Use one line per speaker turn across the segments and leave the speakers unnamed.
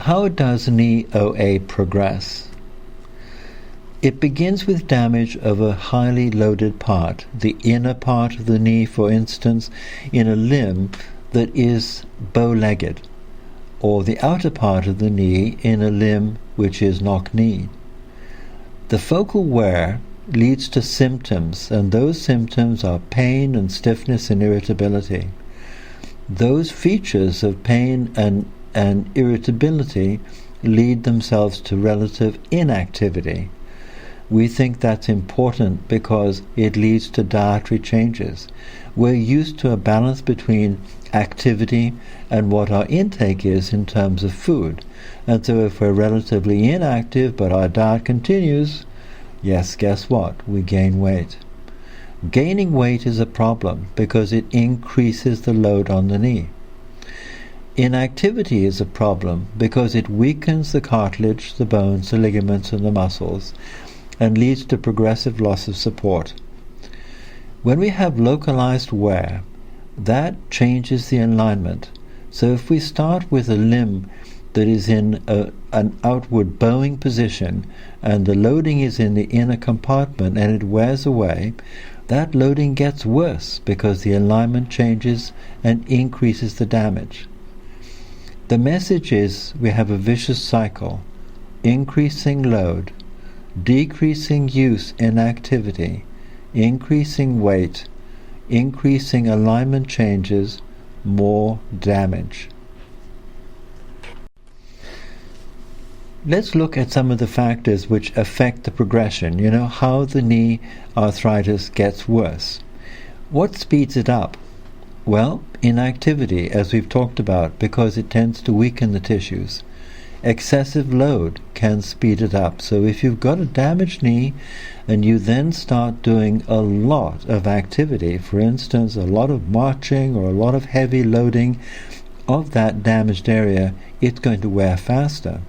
how does knee OA progress? It begins with damage of a highly loaded part, the inner part of the knee, for instance, in a limb that is bow-legged, or the outer part of the knee in a limb which is knock-kneed. The focal wear leads to symptoms, and those symptoms are pain and stiffness and irritability. Those features of pain and irritability lead themselves to relative inactivity. We think that's important because it leads to dietary changes. We're used to a balance between activity and what our intake is in terms of food. And so if we're relatively inactive but our diet continues, yes, guess what? We gain weight. Gaining weight is a problem because it increases the load on the knee. Inactivity is a problem because it weakens the cartilage, the bones, the ligaments, and the muscles, and leads to progressive loss of support. When we have localized wear, that changes the alignment. So if we start with a limb that is in an outward bowing position, and the loading is in the inner compartment and it wears away, that loading gets worse because the alignment changes and increases the damage. The message is we have a vicious cycle: increasing load, decreasing use in activity, increasing weight, increasing alignment changes, more damage. Let's look at some of the factors which affect the progression, how the knee arthritis gets worse. What speeds it up? Well, inactivity, as we've talked about, because it tends to weaken the tissues. Excessive load can speed it up. So if you've got a damaged knee and you then start doing a lot of activity, for instance, a lot of marching or a lot of heavy loading of that damaged area, it's going to wear faster.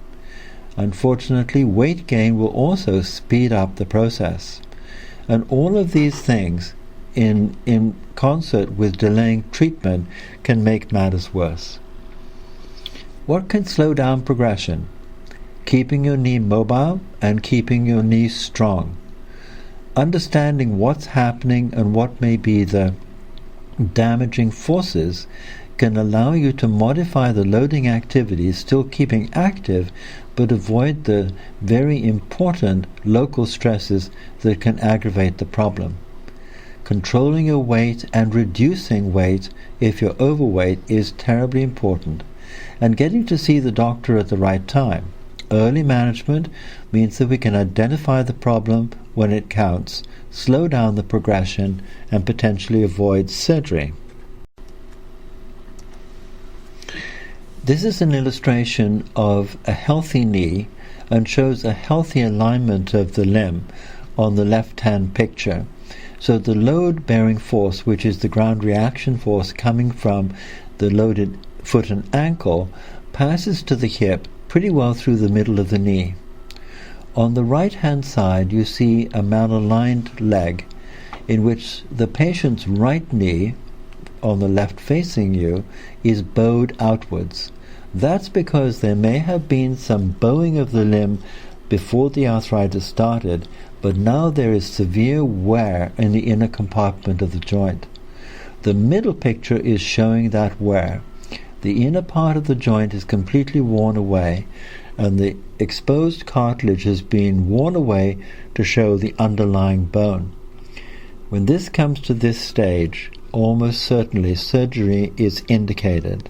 Unfortunately, weight gain will also speed up the process. And all of these things in concert with delaying treatment can make matters worse. What can slow down progression? Keeping your knee mobile and keeping your knee strong. Understanding what's happening and what may be the damaging forces can allow you to modify the loading activities, still keeping active, but avoid the very important local stresses that can aggravate the problem. Controlling your weight and reducing weight if you're overweight is terribly important. And getting to see the doctor at the right time. Early management means that we can identify the problem when it counts, slow down the progression, and potentially avoid surgery. This is an illustration of a healthy knee and shows a healthy alignment of the limb on the left-hand picture. So the load-bearing force, which is the ground reaction force coming from the loaded foot and ankle, passes to the hip pretty well through the middle of the knee. On the right-hand side you see a malaligned leg in which the patient's right knee, on the left facing you, is bowed outwards. That's because there may have been some bowing of the limb before the arthritis started, but now there is severe wear in the inner compartment of the joint. The middle picture is showing that wear. The inner part of the joint is completely worn away, and the exposed cartilage has been worn away to show the underlying bone. When this comes to this stage, almost certainly surgery is indicated.